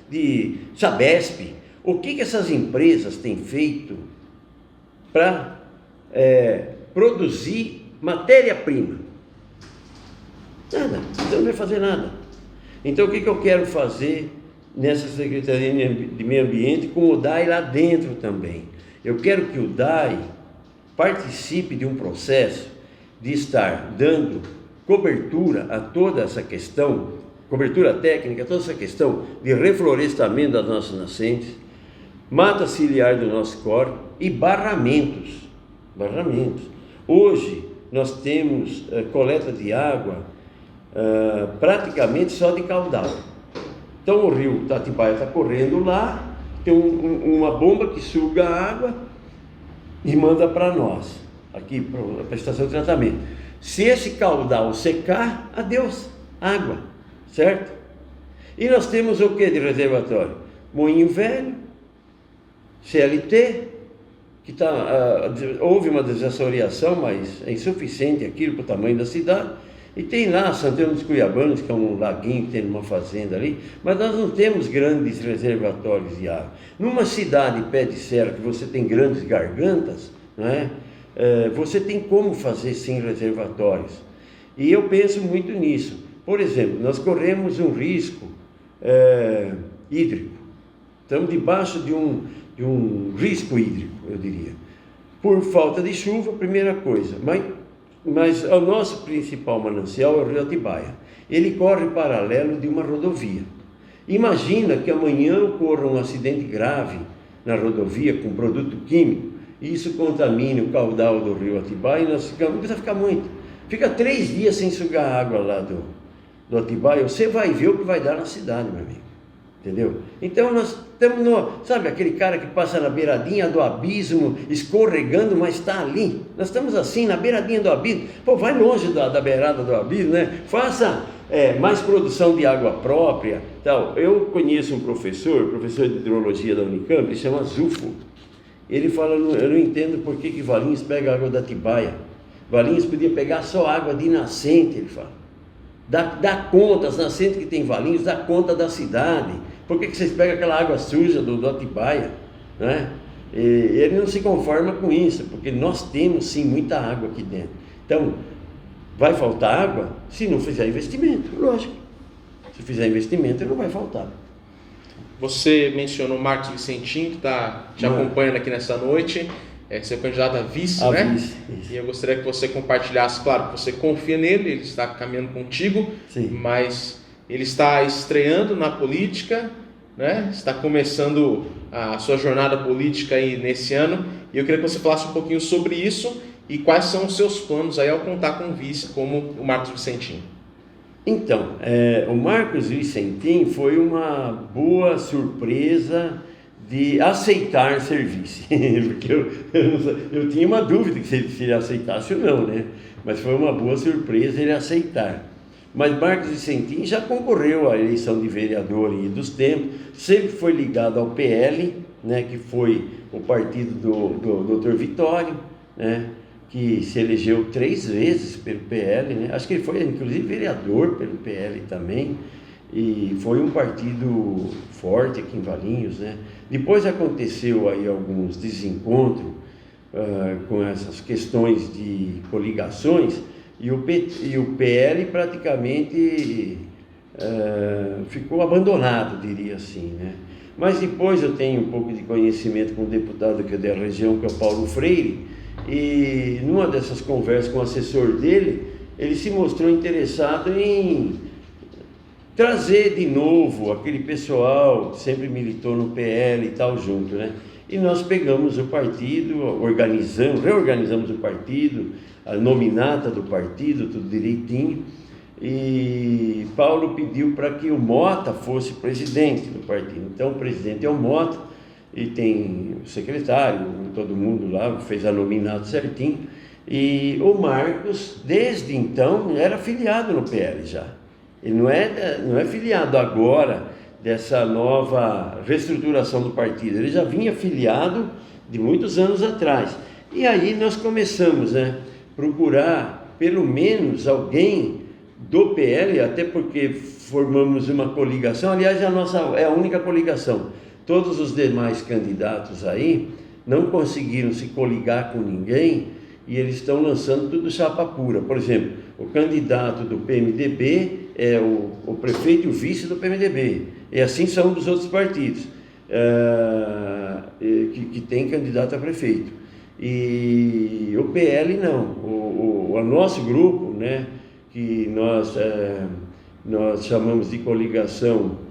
de Sabesp, o que essas empresas têm feito para produzir matéria-prima? Nada, então não vai fazer nada. Então o que eu quero fazer nessa Secretaria de Meio Ambiente com o DAI lá dentro também? Eu quero que o DAI participe de um processo de estar dando cobertura a toda essa questão, cobertura técnica, a toda essa questão de reflorestamento das nossas nascentes, mata ciliar do nosso corpo e barramentos. Hoje nós temos coleta de água praticamente só de caudal. Então o rio Atibaia está correndo lá, tem uma bomba que suga a água e manda para nós, aqui para a estação de tratamento. Se esse caudal secar, adeus, água, certo? E nós temos o que de reservatório? Moinho Velho, CLT, que houve uma desassoreação, mas é insuficiente aquilo para o tamanho da cidade. E tem lá Santana dos Cuiabanos, que é um laguinho que tem numa fazenda ali, mas nós não temos grandes reservatórios de água. Numa cidade pé de serra, que você tem grandes gargantas, não é? Você tem como fazer sim reservatórios. E eu penso muito nisso. Por exemplo, nós corremos um risco hídrico. Estamos debaixo de um risco hídrico, eu diria. Por falta de chuva, primeira coisa. Mas o nosso principal manancial é o rio Atibaia. Ele corre paralelo de uma rodovia. Imagina que amanhã ocorra um acidente grave na rodovia com produto químico e isso contamine o caudal do rio Atibaia e nós não precisa ficar muito. Fica 3 dias sem sugar água lá do Atibaia, você vai ver o que vai dar na cidade, meu amigo. Entendeu? Então nós estamos sabe aquele cara que passa na beiradinha do abismo, escorregando, mas está ali. Nós estamos assim, na beiradinha do abismo. Pô, vai longe da beirada do abismo, né? Faça mais produção de água própria, tal. Eu conheço um professor de hidrologia da Unicamp, ele chama Zufo. Ele fala, eu não entendo por que Valinhos pega água da Atibaia. Valinhos podia pegar só água de nascente, ele fala. Dá conta, as nascentes que tem Valinhos, dá conta da cidade. Por que vocês pegam aquela água suja do Atibaia? Né? E ele não se conforma com isso, porque nós temos sim muita água aqui dentro. Então, vai faltar água se não fizer investimento, lógico. Se fizer investimento, não vai faltar. Você mencionou o Marcos Vicentinho, que está te acompanhando aqui nessa noite. ser candidato a vice, A né? vice, isso. E eu gostaria que você compartilhasse, claro, que você confia nele, ele está caminhando contigo, Sim. mas ele está estreando na política, né? Está começando a sua jornada política aí nesse ano, e eu queria que você falasse um pouquinho sobre isso e quais são os seus planos aí ao contar com um vice como o Marcos Vicentim. Então, o Marcos Vicentim foi uma boa surpresa de aceitar ser vice, porque eu tinha uma dúvida se ele aceitasse ou não, né? Mas foi uma boa surpresa ele aceitar. Mas Marcos Vicentim já concorreu à eleição de vereador em dos tempos, sempre foi ligado ao PL, né, que foi o partido do Dr. Vitório, né, que se elegeu 3 vezes pelo PL, né? Acho que ele foi inclusive vereador pelo PL também, e foi um partido forte aqui em Valinhos, né? Depois aconteceu aí alguns desencontros com essas questões de coligações, e o PL praticamente ficou abandonado, diria assim, né? Mas depois eu tenho um pouco de conhecimento com o deputado que é da região, que é o Paulo Freire, e numa dessas conversas com o assessor dele, ele se mostrou interessado em trazer de novo aquele pessoal que sempre militou no PL e tal junto, né? E nós pegamos o partido, reorganizamos o partido, a nominata do partido, tudo direitinho, e Paulo pediu para que o Mota fosse presidente do partido. Então o presidente é o Mota, e tem o secretário, todo mundo lá fez a nominata certinho, e o Marcos, desde então, era filiado no PL já. Ele não é filiado agora dessa nova reestruturação do partido, ele já vinha filiado de muitos anos atrás. E aí nós começamos, né, procurar pelo menos alguém do PL, até porque formamos uma coligação, aliás a nossa é a única coligação. Todos os demais candidatos aí não conseguiram se coligar com ninguém e eles estão lançando tudo chapa pura. Por exemplo, o candidato do PMDB é o prefeito e o vice do PMDB, e assim são dos outros partidos que tem candidato a prefeito. E o PL não, o nosso grupo, né, que nós chamamos de coligação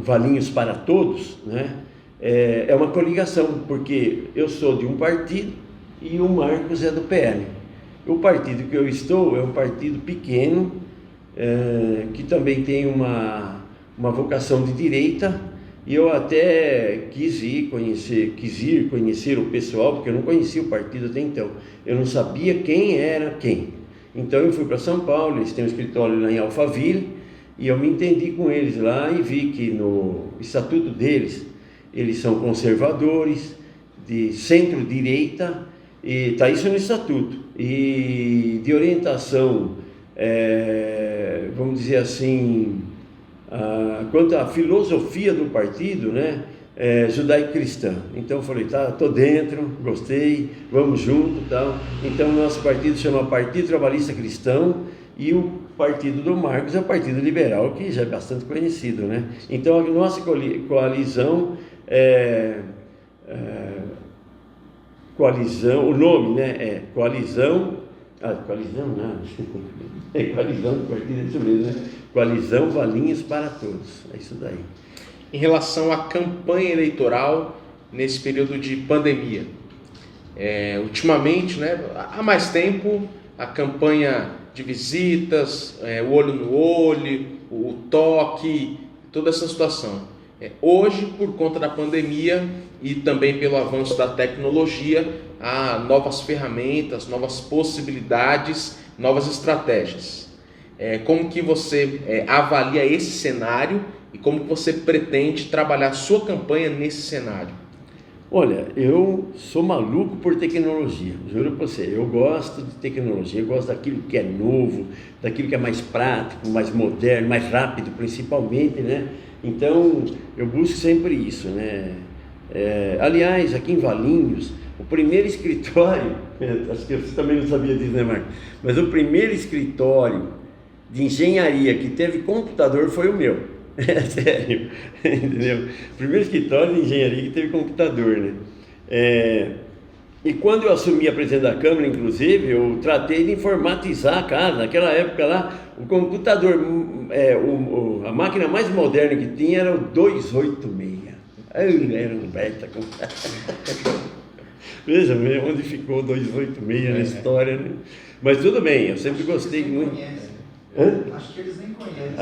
Valinhos para Todos, né, é uma coligação, porque eu sou de um partido e o Marcos é do PL. O partido que eu estou é um partido pequeno, que também tem uma vocação de direita, e eu até quis ir conhecer o pessoal, porque eu não conhecia o partido até então, eu não sabia quem era quem. Então eu fui para São Paulo, eles têm um escritório lá em Alphaville, e eu me entendi com eles lá e vi que no estatuto deles, eles são conservadores, de centro-direita, e está isso no estatuto, e de orientação, vamos dizer assim, quanto à filosofia do partido, né, judaico-cristã. Então eu falei, tá, tô dentro, gostei, vamos junto, tal. Então o nosso partido chama Partido Trabalhista Cristão, e o partido do Marcos é o Partido Liberal, que já é bastante conhecido, né? Então a nossa coalizão o nome, né, é Coalizão do partido, é isso mesmo, né? Coalizão Valinhos para Todos, é isso daí. Em relação à campanha eleitoral nesse período de pandemia, ultimamente, né, há mais tempo, a campanha de visitas, o olho no olho, o toque, toda essa situação. Hoje, por conta da pandemia e também pelo avanço da tecnologia, há novas ferramentas, novas possibilidades, novas estratégias. Como que você avalia esse cenário e como que você pretende trabalhar sua campanha nesse cenário? Olha, eu sou maluco por tecnologia, juro para você. Eu gosto de tecnologia, eu gosto daquilo que é novo, daquilo que é mais prático, mais moderno, mais rápido principalmente, né? Então, eu busco sempre isso, né? Aliás, aqui em Valinhos, o primeiro escritório, acho que você também não sabia disso, né, Marcos? Mas o primeiro escritório de engenharia que teve computador foi o meu. É sério, entendeu? Primeiro escritório de engenharia que teve computador, né? E quando eu assumi a presidência da Câmara, inclusive, eu tratei de informatizar a casa. Naquela época lá, o computador, a máquina mais moderna que tinha era o 286. Era um beta. Veja onde ficou o 286 na história, né? Mas tudo bem, eu sempre gostei muito. Acho que eles nem conhecem.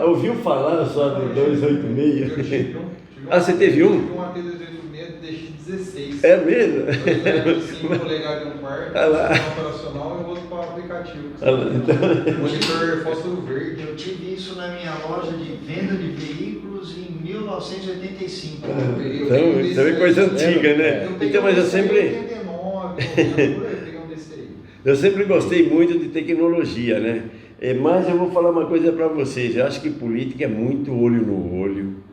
Ouviu falar só do 286? Eu tive Você teve um? Eu tive um AT286 DX16. É mesmo? 5 polegadas de um quarto, operacional e o outro para aplicativo. Monitor fósforo verde. Eu tive isso na minha loja de venda de veículos em 1985. Então é coisa antiga, né? Então, mas eu sempre... 89, eu peguei um desse aí. Eu sempre gostei muito de tecnologia, né? Mas eu vou falar uma coisa para vocês. Eu acho que política é muito olho no olho.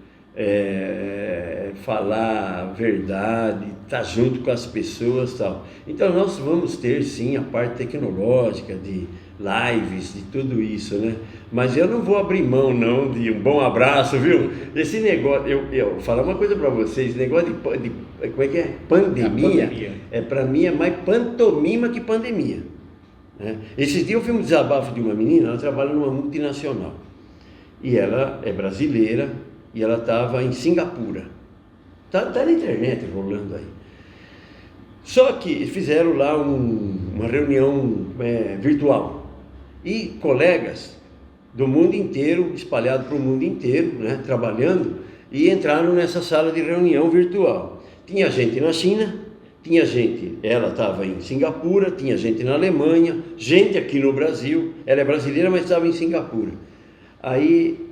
Falar a verdade, estar junto com as pessoas e tal. Então nós vamos ter sim a parte tecnológica, de lives, de tudo isso, né? Mas eu não vou abrir mão não de um bom abraço, viu? Esse negócio, eu vou falar uma coisa para vocês, negócio de como é que é? Pandemia. Para mim é mais pantomima que pandemia, né? Esses dias eu vi um desabafo de uma menina, ela trabalha numa multinacional e ela é brasileira e ela estava em Singapura. Tá na internet rolando aí. Só que fizeram lá uma reunião virtual e colegas do mundo inteiro, espalhados para o mundo inteiro, né, trabalhando, e entraram nessa sala de reunião virtual. Tinha gente na China, tinha gente, ela estava em Singapura, tinha gente na Alemanha, gente aqui no Brasil, ela é brasileira, mas estava em Singapura. Aí,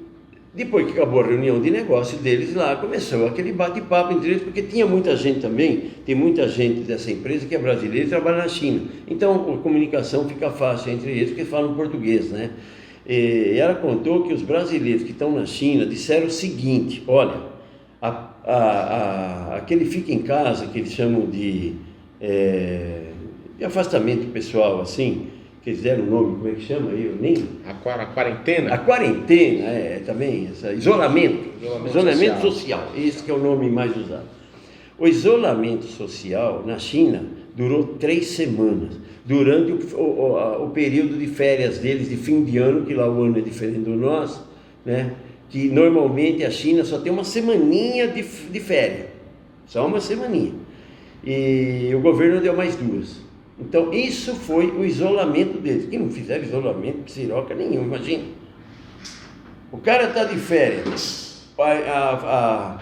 depois que acabou a reunião de negócio deles lá, começou aquele bate-papo entre eles, porque tinha muita gente também, tem muita gente dessa empresa que é brasileira e trabalha na China. Então a comunicação fica fácil entre eles, porque falam português, né? E ela contou que os brasileiros que estão na China disseram o seguinte: olha, aquele fica em casa, que eles chamam de afastamento pessoal, assim, que eles deram o nome, como é que chama aí? Eu nem... A quarentena? A quarentena, também, isolamento social, esse que é o nome mais usado. O isolamento social na China durou 3 semanas, durante o período de férias deles, de fim de ano, que lá o ano é diferente do nosso, né? Que normalmente a China só tem uma semaninha de férias, só uma semaninha, e o governo deu mais 2. Então isso foi o isolamento deles, que não fizeram isolamento de siroca nenhum, imagina. O cara está de férias, a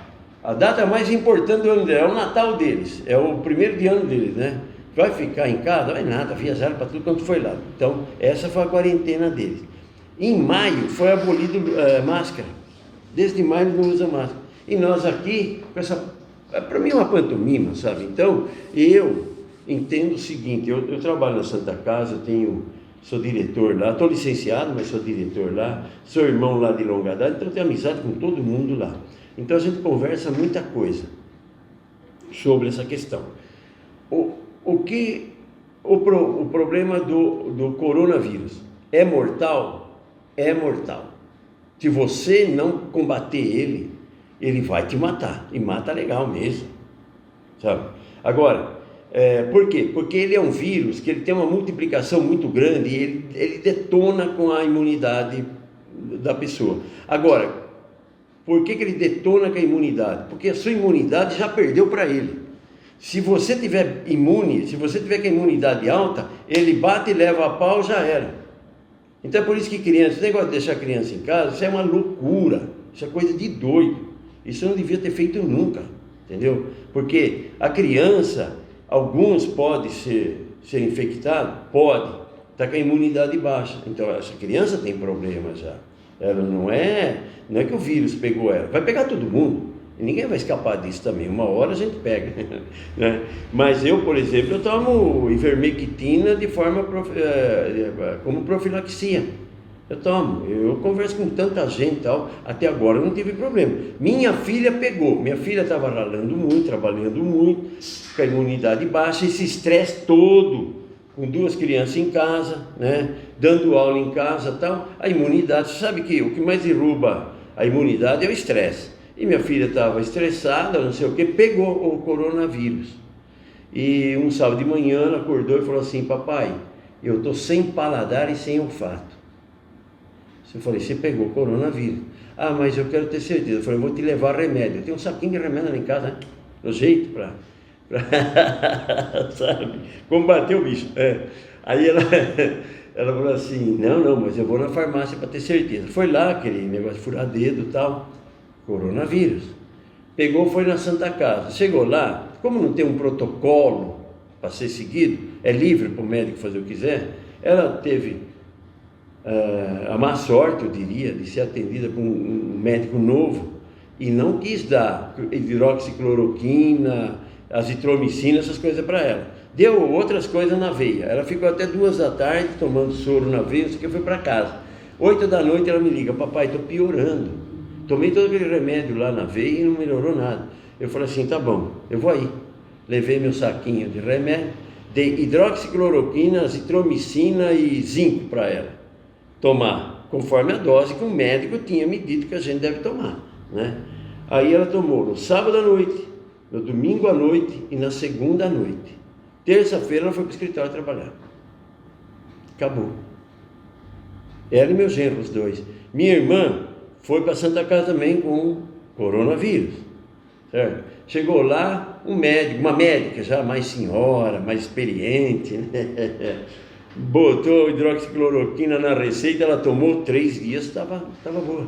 data mais importante do ano dele é o Natal deles, é o primeiro de ano deles, né? Vai ficar em casa? Vai nada, viajaram para tudo quanto foi lá. Então essa foi a quarentena deles. Em maio foi abolido máscara, desde maio não usa máscara. E nós aqui, com essa, para mim é uma pantomima, sabe? Então eu entendo o seguinte, eu trabalho na Santa Casa, sou diretor lá, estou licenciado, mas sou diretor lá, sou irmão lá de longa data, então eu tenho amizade com todo mundo lá. Então a gente conversa muita coisa sobre essa questão. O problema do coronavírus é mortal? É mortal. Se você não combater ele vai te matar, e mata legal mesmo, sabe? Agora, por quê? Porque ele é um vírus que ele tem uma multiplicação muito grande e ele detona com a imunidade da pessoa. Agora, por que ele detona com a imunidade? Porque a sua imunidade já perdeu para ele. Se você tiver imune, se você tiver com a imunidade alta, ele bate e leva a pau, já era. Então é por isso que esse negócio de deixar a criança em casa, isso é uma loucura, isso é coisa de doido. Isso não devia ter feito nunca, entendeu? Porque a criança, alguns podem ser infectados, pode, está com a imunidade baixa. Então essa criança tem problema já. Ela não é que o vírus pegou ela, vai pegar todo mundo. E ninguém vai escapar disso também, uma hora a gente pega, né? Mas eu, por exemplo, eu tomo ivermectina de forma como profilaxia. Eu converso com tanta gente e tal, até agora eu não tive problema. Minha filha pegou, minha filha estava ralando muito, trabalhando muito, com a imunidade baixa, esse estresse todo com 2 crianças em casa, né? Dando aula em casa e tal, a imunidade, você sabe que o que mais derruba a imunidade é o estresse. E minha filha estava estressada, não sei o que, pegou o coronavírus. E um sábado de manhã ela acordou e falou assim: papai, eu estou sem paladar e sem olfato. Eu falei: você pegou coronavírus? Ah, mas eu quero ter certeza. Eu falei: vou te levar remédio. Eu tenho um saquinho de remédio lá em casa, né? Do jeito para sabe, combater o bicho. Aí ela falou assim: não, mas eu vou na farmácia para ter certeza. Foi lá, aquele negócio de furar dedo e tal, coronavírus. Pegou, foi na Santa Casa. Chegou lá, como não tem um protocolo para ser seguido, é livre para o médico fazer o que quiser, ela teve a má sorte, eu diria, de ser atendida por um médico novo e não quis dar hidroxicloroquina, azitromicina, essas coisas para ela. Deu outras coisas na veia. Ela ficou até 2 da tarde tomando soro na veia, isso que foi para casa. 8 da noite ela me liga: papai, estou piorando. Tomei todo aquele remédio lá na veia e não melhorou nada. Eu falei assim: tá bom, eu vou aí. Levei meu saquinho de remédio, dei hidroxicloroquina, azitromicina e zinco para ela tomar, conforme a dose que o médico tinha me dito que a gente deve tomar, né? Aí ela tomou no sábado à noite, no domingo à noite e na segunda à noite. Terça-feira ela foi para o escritório trabalhar. Acabou. Ela e meu genro, os 2. Minha irmã foi para Santa Casa também com coronavírus, certo? Chegou lá, um médico, uma médica já mais senhora, mais experiente, né? Botou hidroxicloroquina na receita, ela tomou 3 dias, estava boa.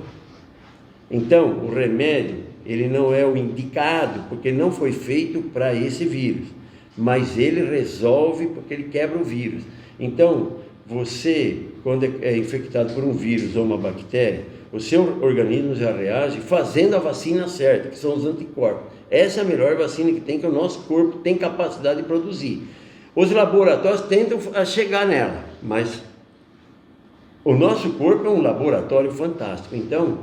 Então, o remédio, ele não é o indicado, porque não foi feito para esse vírus, mas ele resolve porque ele quebra o vírus. Então, você, quando é infectado por um vírus ou uma bactéria, o seu organismo já reage fazendo a vacina certa, que são os anticorpos. Essa é a melhor vacina que tem, que o nosso corpo tem capacidade de produzir. Os laboratórios tentam chegar nela, mas o nosso corpo é um laboratório fantástico. Então,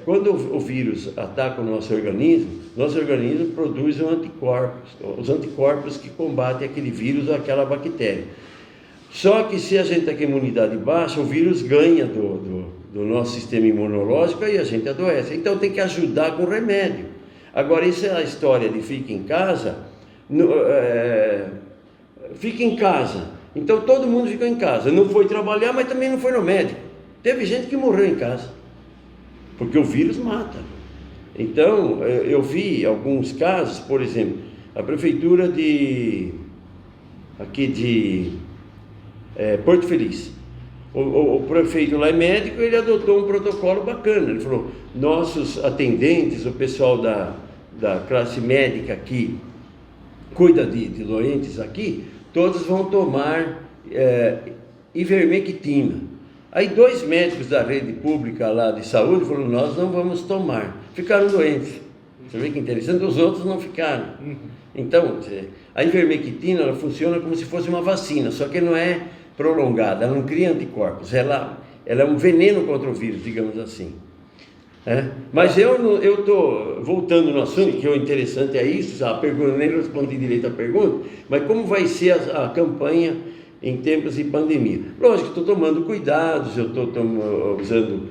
quando o vírus ataca o nosso organismo produz os anticorpos que combatem aquele vírus ou aquela bactéria. Só que se a gente está com a imunidade baixa, o vírus ganha do nosso sistema imunológico e a gente adoece. Então tem que ajudar com remédio. Agora, isso é a história de fica em casa. Fica em casa. Então todo mundo ficou em casa. Não foi trabalhar, mas também não foi no médico. Teve gente que morreu em casa, porque o vírus mata. Então eu vi alguns casos, por exemplo, a prefeitura aqui de Porto Feliz. O prefeito lá é médico, ele adotou um protocolo bacana. Ele falou: nossos atendentes, o pessoal da classe médica que cuida de doentes aqui, todos vão tomar ivermectina. Aí 2 médicos da rede pública lá de saúde falaram: nós não vamos tomar. Ficaram doentes. Você vê que interessante, os outros não ficaram. Então, a ivermectina, ela funciona como se fosse uma vacina, só que não é prolongada, ela não cria anticorpos, ela é um veneno contra o vírus, digamos assim. Mas eu estou voltando no assunto, que o interessante é isso, a pergunta, nem respondi direito a pergunta, mas como vai ser a campanha em tempos de pandemia? Lógico que estou tomando cuidados, eu estou usando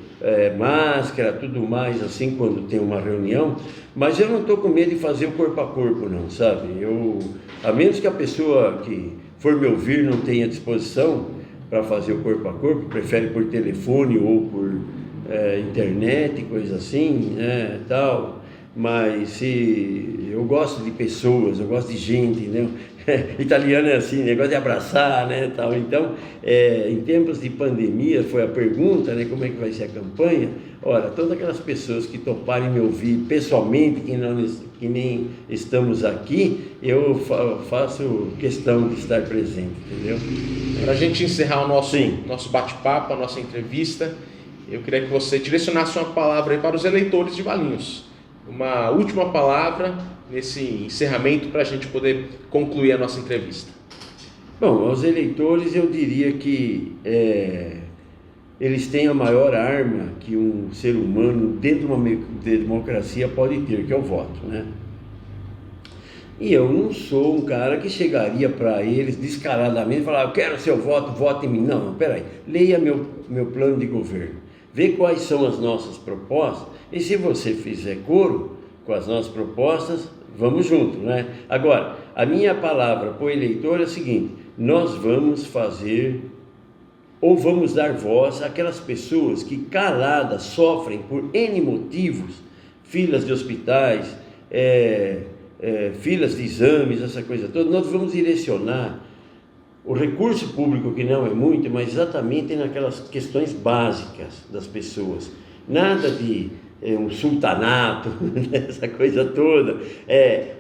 máscara, tudo mais, assim, quando tem uma reunião, mas eu não estou com medo de fazer o corpo a corpo, não, sabe? A menos que a pessoa que for me ouvir não tenha disposição para fazer o corpo a corpo, prefere por telefone ou por internet, coisa assim, né, tal. Mas eu gosto de pessoas, eu gosto de gente, né? Italiano é assim, negócio de abraçar, né, tal. Então, em tempos de pandemia, foi a pergunta, né, como é que vai ser a campanha? Ora, todas aquelas pessoas que toparem me ouvir pessoalmente, que nem estamos aqui, eu faço questão de estar presente, entendeu? Para a gente encerrar o nosso bate-papo, a nossa entrevista, eu queria que você direcionasse uma palavra aí para os eleitores de Valinhos. Uma última palavra nesse encerramento para a gente poder concluir a nossa entrevista. Bom, aos eleitores eu diria que eles têm a maior arma que um ser humano dentro de uma democracia pode ter, que é o voto, né? E eu não sou um cara que chegaria para eles descaradamente e falar, eu quero seu voto, vote em mim. Não, peraí, leia meu plano de governo, vê quais são as nossas propostas, e se você fizer coro com as nossas propostas, vamos junto, né? Agora, a minha palavra para o eleitor é a seguinte: nós vamos fazer, ou vamos dar voz àquelas pessoas que caladas sofrem por N motivos, filas de hospitais, filas de exames, essa coisa toda. Nós vamos direcionar o recurso público, que não é muito, mas exatamente naquelas questões básicas das pessoas. Nada de um sultanato, essa coisa toda,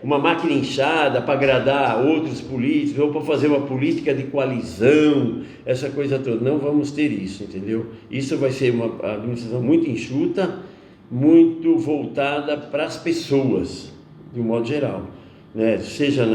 uma máquina inchada para agradar outros políticos, ou para fazer uma política de coalizão, essa coisa toda. Não vamos ter isso, entendeu? Isso vai ser uma administração muito enxuta, muito voltada para as pessoas, de um modo geral, né? Seja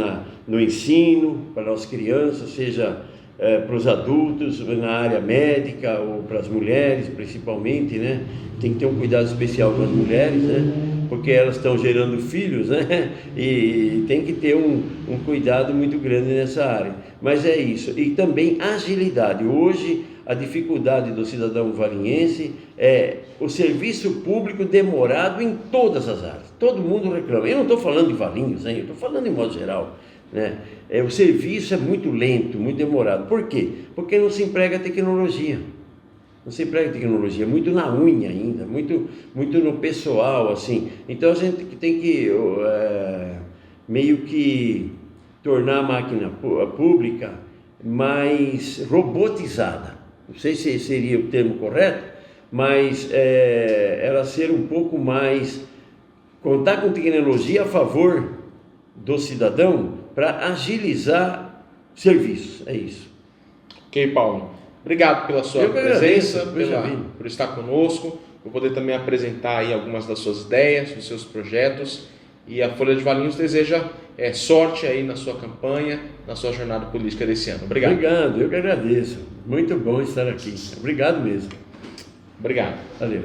no ensino, para as crianças, seja para os adultos, na área médica, ou para as mulheres principalmente, né? Tem que ter um cuidado especial com as mulheres, né? Porque elas estão gerando filhos, né? E tem que ter um cuidado muito grande nessa área. Mas é isso. E também agilidade. Hoje, a dificuldade do cidadão valinhense é o serviço público demorado em todas as áreas. Todo mundo reclama. Eu não estou falando de Valinhos, hein? Eu estou falando em modo geral, né? O serviço é muito lento, muito demorado. Por quê? Porque não se emprega tecnologia. Não se emprega tecnologia, muito na unha ainda, muito no pessoal, assim. Então a gente tem que meio que tornar a máquina pública mais robotizada. Não sei se seria o termo correto, mas ela ser um pouco mais, contar com tecnologia a favor do cidadão para agilizar serviços. É isso. Ok, Paulo. Obrigado pela sua presença, por estar conosco, por poder também apresentar aí algumas das suas ideias, dos seus projetos. E a Folha de Valinhos deseja sorte aí na sua campanha, na sua jornada política desse ano. Obrigado. Obrigado, eu que agradeço. Muito bom estar aqui. Obrigado mesmo. Obrigado. Valeu.